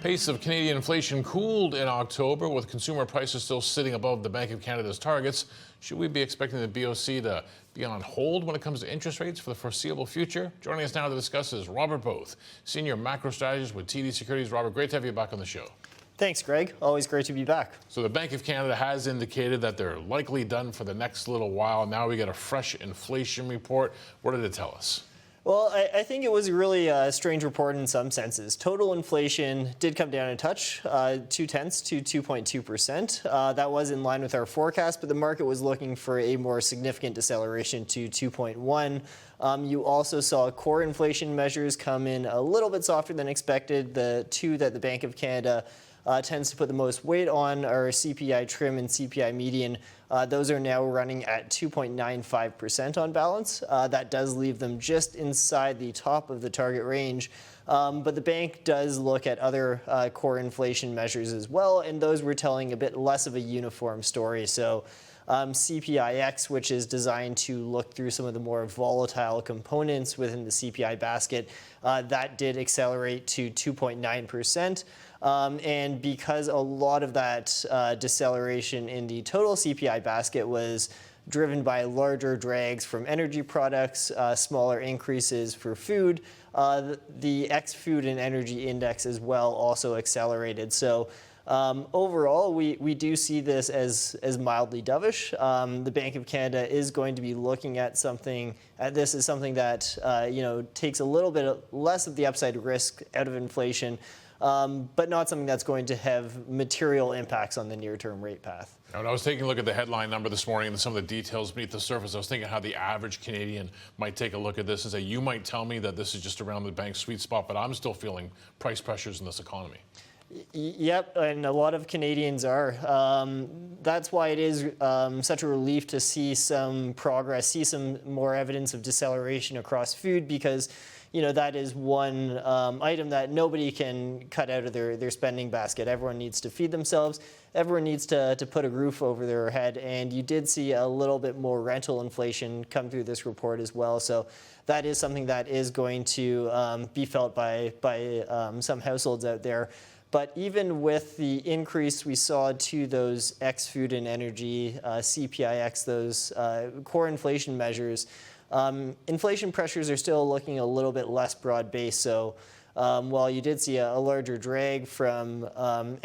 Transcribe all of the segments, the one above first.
Pace of Canadian inflation cooled in October, with consumer prices still sitting above the Bank of Canada's targets. Should we be expecting the BOC to be on hold when it comes to interest rates for the foreseeable future? Joining us now to discuss is Robert Both, Senior Macro Strategist with TD Securities. Robert, great to have you back on the show. Thanks, Greg. Always great to be back. So the Bank of Canada has indicated that they're likely done for the next little while. Now we get a fresh inflation report. What did it tell us? Well, I think it was a really strange report in some senses. Total inflation did come down a touch, 0.2 to 2.2%. That was in line with our forecast, but the market was looking for a more significant deceleration to 2.1. You also saw core inflation measures come in a little bit softer than expected. The two that the Bank of Canada tends to put the most weight on are CPI trim and CPI median. Those are now running at 2.95% on balance. That does leave them just inside the top of the target range. But the bank does look at other core inflation measures as well, and those were telling a bit less of a uniform story. So CPIX, which is designed to look through some of the more volatile components within the CPI basket, that did accelerate to 2.9%. And because a lot of that deceleration in the total CPI basket was driven by larger drags from energy products, smaller increases for food, the ex-food and energy index as well also accelerated. So overall, we do see this as mildly dovish. The Bank of Canada is going to be looking at this as something that takes a little bit less of the upside risk out of inflation, but not something that's going to have material impacts on the near-term rate path. Now, when I was taking a look at the headline number this morning and some of the details beneath the surface, I was thinking how the average Canadian might take a look at this and say, you might tell me that this is just around the bank's sweet spot, but I'm still feeling price pressures in this economy. Yep, and a lot of Canadians are. That's why it is such a relief to see some progress, see some more evidence of deceleration across food, because that is one item that nobody can cut out of their spending basket. Everyone needs to feed themselves. Everyone needs to put a roof over their head. And you did see a little bit more rental inflation come through this report as well. So that is something that is going to be felt by some households out there. But even with the increase we saw to those ex-food and energy, CPIX, those core inflation measures, inflation pressures are still looking a little bit less broad-based. So while you did see a larger drag from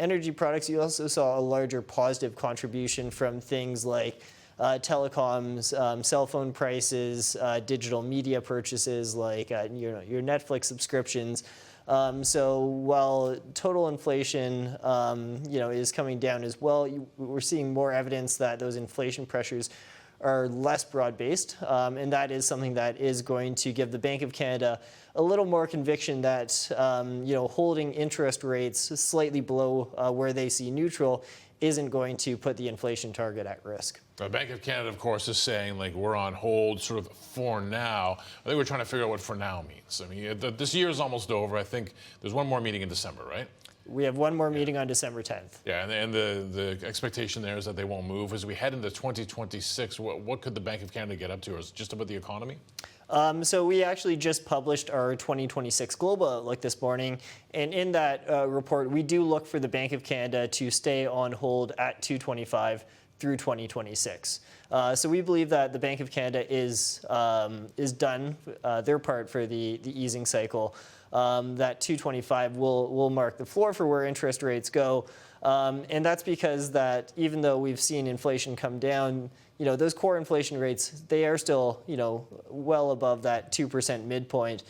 energy products, you also saw a larger positive contribution from things like telecoms, cell phone prices, digital media purchases like your Netflix subscriptions. So while total inflation, is coming down as well, we're seeing more evidence that those inflation pressures are less broad-based, and that is something that is going to give the Bank of Canada a little more conviction that holding interest rates slightly below where they see neutral isn't going to put the inflation target at risk. The Bank of Canada, of course, is saying we're on hold sort of for now. I think we're trying to figure out what for now means. I mean, this year is almost over. I think there's one more meeting in December, right? We have one more meeting on December 10th. Yeah, and the expectation there is that they won't move. As we head into 2026, what could the Bank of Canada get up to? Or is it just about the economy? So we actually just published our 2026 Global Outlook this morning. And in that report, we do look for the Bank of Canada to stay on hold at 2.25 through 2026. So we believe that the Bank of Canada is done their part for the easing cycle. That 2.25 will mark the floor for where interest rates go. And that's because that even though we've seen inflation come down, those core inflation rates, they are still, well above that 2% midpoint.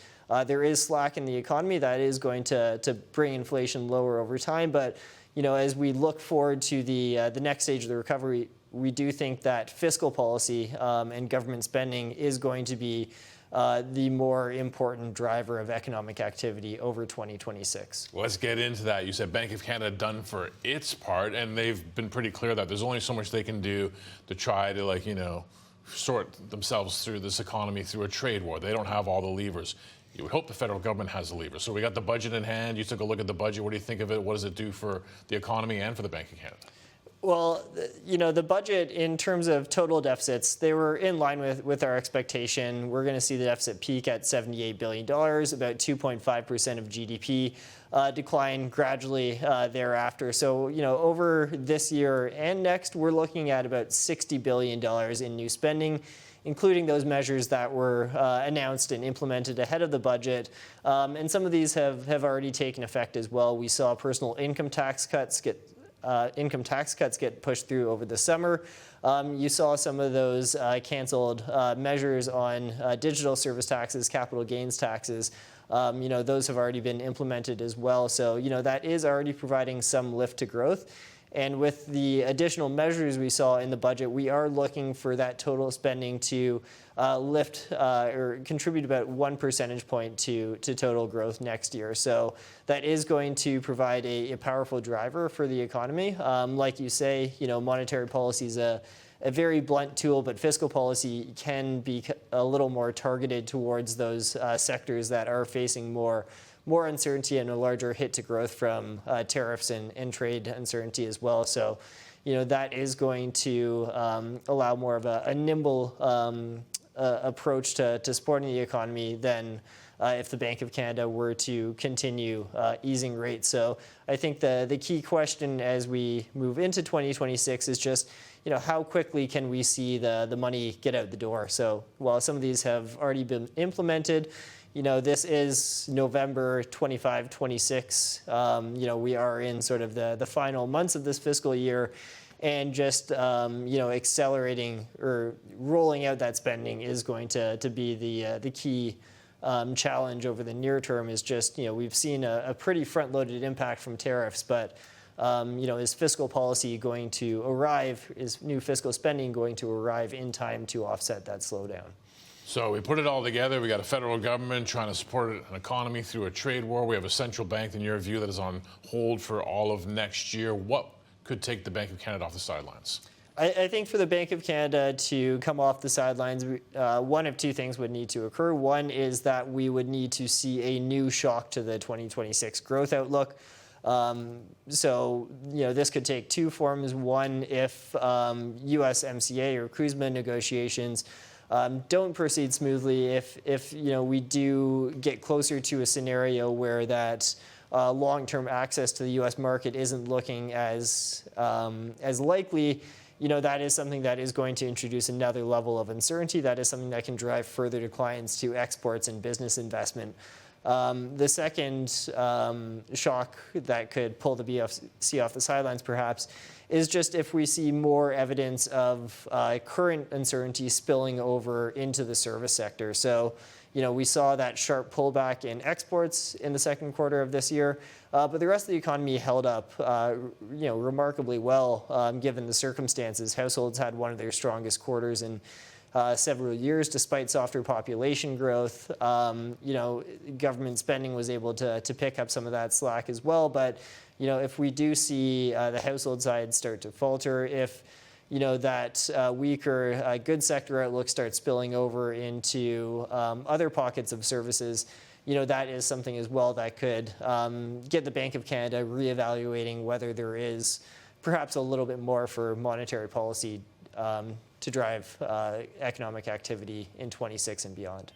There is slack in the economy that is going to bring inflation lower over time. But, as we look forward to the next stage of the recovery, we do think that fiscal policy and government spending is going to be the more important driver of economic activity over 2026. Let's get into that. You said Bank of Canada done for its part, and they've been pretty clear that there's only so much they can do to try to, sort themselves through this economy through a trade war. They don't have all the levers. You would hope the federal government has the levers. So we got the budget in hand. You took a look at the budget. What do you think of it? What does it do for the economy and for the Bank of Canada? Well, the budget in terms of total deficits, they were in line with our expectation. We're going to see the deficit peak at $78 billion, about 2.5% of GDP, decline gradually thereafter. So, over this year and next, we're looking at about $60 billion in new spending, including those measures that were announced and implemented ahead of the budget. And some of these have already taken effect as well. We saw personal income tax cuts get pushed through over the summer. You saw some of those canceled measures on digital service taxes, capital gains taxes. Those have already been implemented as well. So, that is already providing some lift to growth. And with the additional measures we saw in the budget, we are looking for that total spending to lift or contribute about 1 percentage point to total growth next year. So that is going to provide a powerful driver for the economy. Like you say, monetary policy is a very blunt tool, but fiscal policy can be a little more targeted towards those sectors that are facing more uncertainty and a larger hit to growth from tariffs and trade uncertainty as well. So, that is going to allow more of a nimble approach to supporting the economy than if the Bank of Canada were to continue easing rates. So I think the key question as we move into 2026 is just, how quickly can we see the money get out the door? So while some of these have already been implemented, this is November 25, 26. We are in sort of the final months of this fiscal year, and just accelerating or rolling out that spending is going to be the key challenge over the near term. Is just we've seen a pretty front-loaded impact from tariffs, but is fiscal policy going to arrive? Is new fiscal spending going to arrive in time to offset that slowdown? So we put it all together. We got a federal government trying to support an economy through a trade war. We have a central bank, in your view, that is on hold for all of next year. What could take the Bank of Canada off the sidelines? I think for the Bank of Canada to come off the sidelines, one of two things would need to occur. One is that we would need to see a new shock to the 2026 growth outlook. So, this could take two forms. One, if USMCA or CUSMA negotiations don't proceed smoothly, if we do get closer to a scenario where that long-term access to the U.S. market isn't looking as likely, that is something that is going to introduce another level of uncertainty. That is something that can drive further declines to exports and business investment. The second shock that could pull the BOC off the sidelines, perhaps, is just if we see more evidence of current uncertainty spilling over into the service sector. So, we saw that sharp pullback in exports in the second quarter of this year, but the rest of the economy held up, remarkably well given the circumstances. Households had one of their strongest quarters in several years, despite softer population growth. Government spending was able to pick up some of that slack as well. But, if we do see the household side start to falter, if, that weaker goods sector outlook starts spilling over into other pockets of services, that is something as well that could get the Bank of Canada reevaluating whether there is perhaps a little bit more for monetary policy to drive economic activity in 26 and beyond.